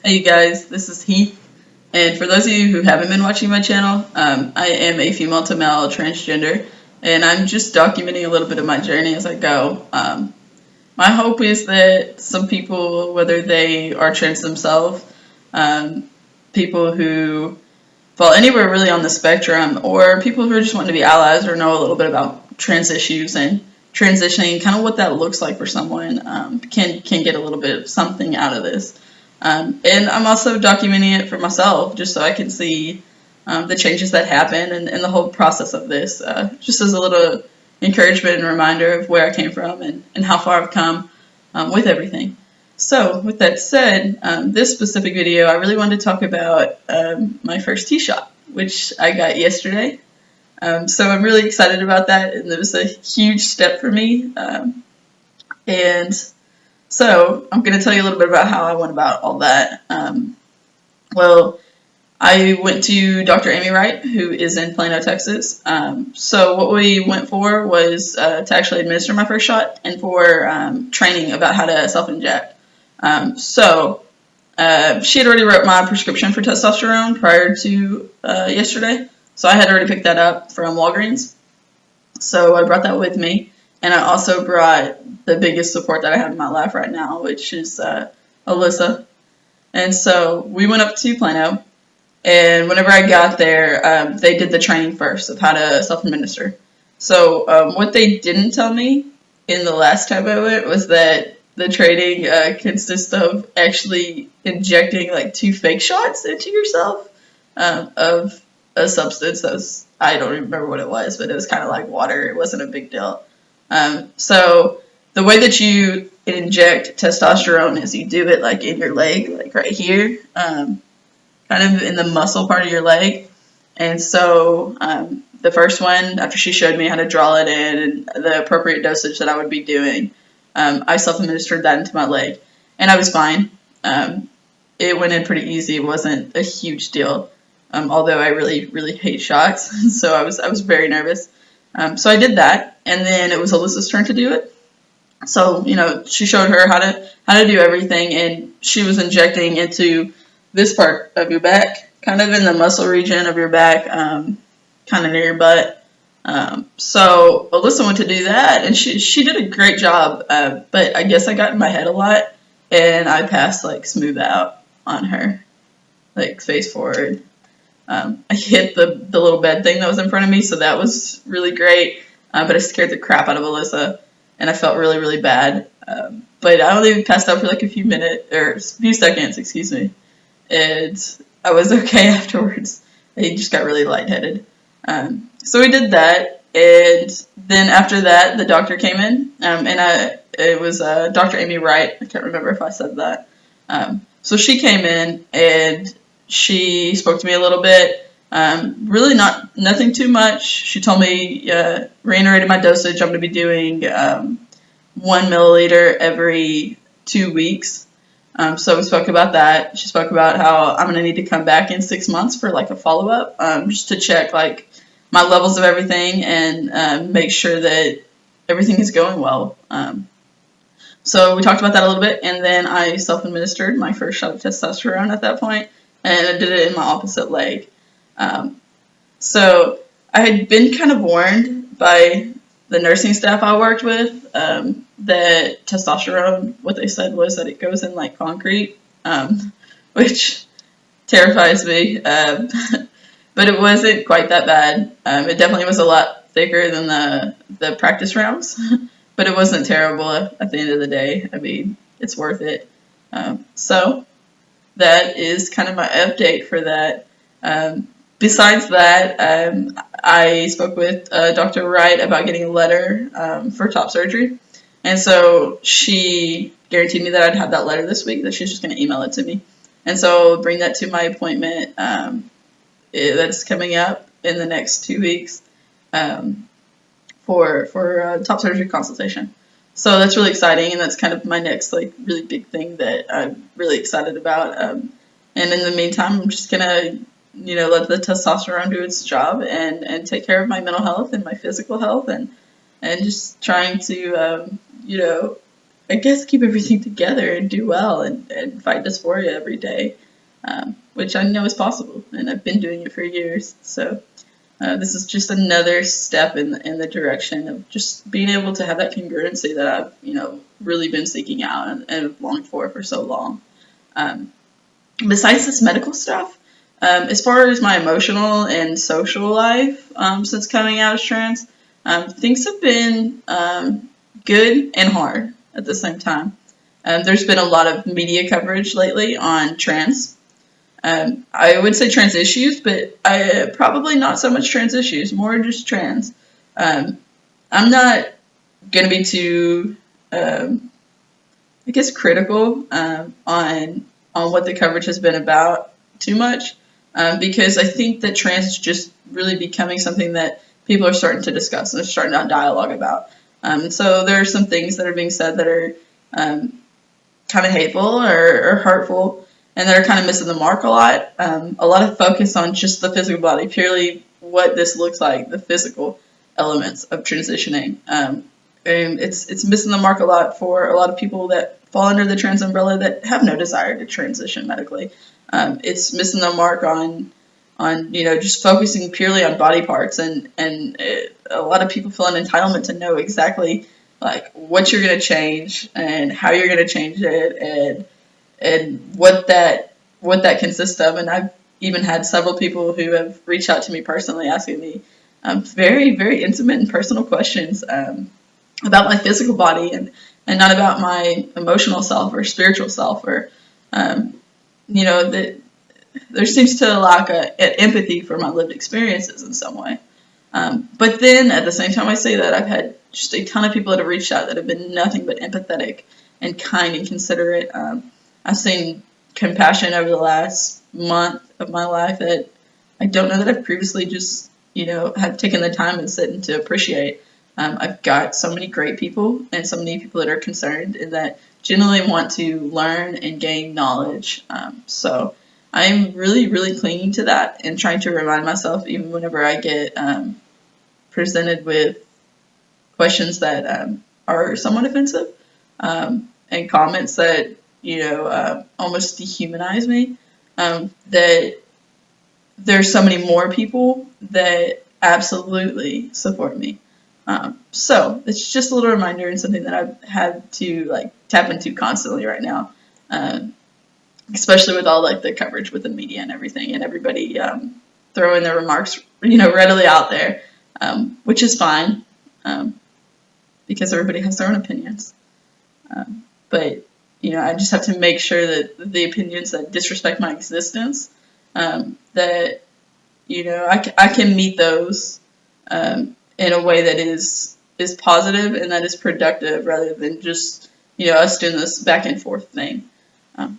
Hey you guys, this is Heath, and for those of you who haven't been watching my channel, I am a female to male transgender, and I'm just documenting a little bit of my journey as I go. My hope is that some people, whether they are trans themselves, um, people who fall anywhere really on the spectrum, or people who are just wanting to be allies or know a little bit about trans issues and transitioning, kind of what that looks like for someone, can get a little bit of something out of this. And I'm also documenting it for myself, just so I can see the changes that happen and the whole process of this, just as a little encouragement and reminder of where I came from and how far I've come with everything. So, with that said, this specific video, I really wanted to talk about my first T-shot, which I got yesterday. So I'm really excited about that, and it was a huge step for me. And so I'm going to tell you a little bit about how I went about all that. Well, I went to Dr. Amy Wright, who is in Plano, Texas. So what we went for was to actually administer my first shot and for training about how to self-inject. She had already wrote my prescription for testosterone prior to yesterday. So I had already picked that up from Walgreens. So I brought that with me. And I also brought the biggest support that I have in my life right now, which is Alyssa. And so we went up to Plano. And whenever I got there, they did the training first of how to self-administer. So what they didn't tell me in the last time I went was that the training consists of actually injecting like 2 fake shots into yourself of a substance that was, I don't remember what it was, but it was kind of like water. It wasn't a big deal. So the way that you inject testosterone is you do it like in your leg, like right here, kind of in the muscle part of your leg. And so the first one, after she showed me how to draw it in and the appropriate dosage that I would be doing, I self-administered that into my leg, and I was fine. It went in pretty easy. It wasn't a huge deal, although I really, really hate shots, so I was very nervous. So I did that, and then it was Alyssa's turn to do it. So she showed her how to do everything, and she was injecting into this part of your back, kind of in the muscle region of your back, kind of near your butt. So Alyssa went to do that, and she did a great job, but I guess I got in my head a lot, and I passed like smooth out on her, like face forward. I hit the little bed thing that was in front of me, so that was really great, but I scared the crap out of Alyssa, and I felt really, really bad. But I only passed out for like a few minutes, or a few seconds, excuse me, and I was okay afterwards. I just got really lightheaded. So we did that, and then after that, the doctor came in, and it was Dr. Amy Wright. I can't remember if I said that. So she came in, and she spoke to me a little bit. Really nothing too much. She told me, reiterated my dosage. I'm going to be doing 1 milliliter every 2 weeks. So we spoke about that. She spoke about how I'm going to need to come back in 6 months for like a follow-up, just to check like my levels of everything and make sure that everything is going well. So we talked about that a little bit, and then I self-administered my first shot of testosterone at that point, and I did it in my opposite leg. So I had been kind of warned by the nursing staff I worked with that testosterone, what they said was that it goes in like concrete, which terrifies me. But it wasn't quite that bad. It definitely was a lot thicker than the practice rounds, but it wasn't terrible at the end of the day. I mean, it's worth it. So that is kind of my update for that. Besides that, I spoke with Dr. Wright about getting a letter for top surgery. And so she guaranteed me that I'd have that letter this week, that she's just going to email it to me. And so I'll bring that to my appointment that's coming up in the next 2 weeks for top surgery consultation. So that's really exciting, and that's kind of my next like really big thing that I'm really excited about. And in the meantime, I'm just gonna let the testosterone do its job and take care of my mental health and my physical health and just trying to I guess keep everything together and do well and fight dysphoria every day, which I know is possible, and I've been doing it for years. So this is just another step in the direction of just being able to have that congruency that I've really been seeking out and longed for so long. Besides this medical stuff, as far as my emotional and social life since coming out as trans, things have been good and hard at the same time. There's been a lot of media coverage lately on trans. I would say trans issues, but probably not so much trans issues, more just trans. I'm not going to be too, I guess, critical on what the coverage has been about too much, because I think that trans is just really becoming something that people are starting to discuss and they're starting to have dialogue about. So there are some things that are being said that are kind of hateful or hurtful, and that are kind of missing the mark a lot. A lot of focus on just the physical body, purely what this looks like, the physical elements of transitioning. And it's missing the mark a lot for a lot of people that fall under the trans umbrella that have no desire to transition medically. It's missing the mark on just focusing purely on body parts, and a lot of people feel an entitlement to know exactly like what you're going to change and how you're going to change it, and what that consists of. And I've even had several people who have reached out to me personally asking me very, very intimate and personal questions about my physical body, and not about my emotional self or spiritual self, or that there seems to lack an empathy for my lived experiences in some way. But then at the same time I say that, I've had just a ton of people that have reached out that have been nothing but empathetic and kind and considerate. I've seen compassion over the last month of my life that I don't know that I've previously just, have taken the time and sit and to appreciate. I've got so many great people and so many people that are concerned and that genuinely want to learn and gain knowledge. So I'm really, really clinging to that and trying to remind myself, even whenever I get presented with questions that are somewhat offensive, and comments that almost dehumanize me, that there's so many more people that absolutely support me. So it's just a little reminder and something that I've had to tap into constantly right now, especially with all the coverage with the media and everything, and everybody throwing their remarks readily out there, which is fine, because everybody has their own opinions. But I just have to make sure that the opinions that disrespect my existence, that I can meet those in a way that is positive and that is productive, rather than just us doing this back and forth thing.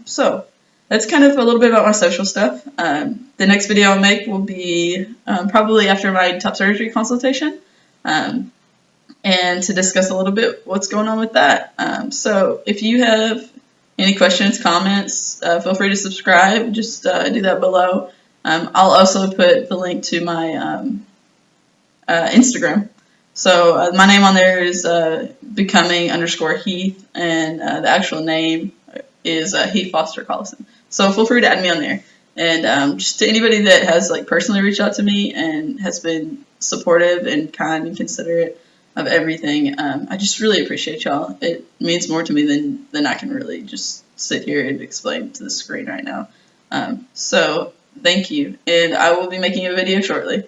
So that's kind of a little bit about my social stuff. The next video I'll make will be probably after my top surgery consultation, and to discuss a little bit what's going on with that. So if you have any questions, comments, feel free to subscribe. Just do that below. I'll also put the link to my Instagram. So my name on there is becoming_Heath, and the actual name is Heath Foster Collison. So feel free to add me on there. And just to anybody that has personally reached out to me and has been supportive and kind and considerate of everything, I just really appreciate y'all. It means more to me than I can really just sit here and explain to the screen right now. So thank you, and I will be making a video shortly.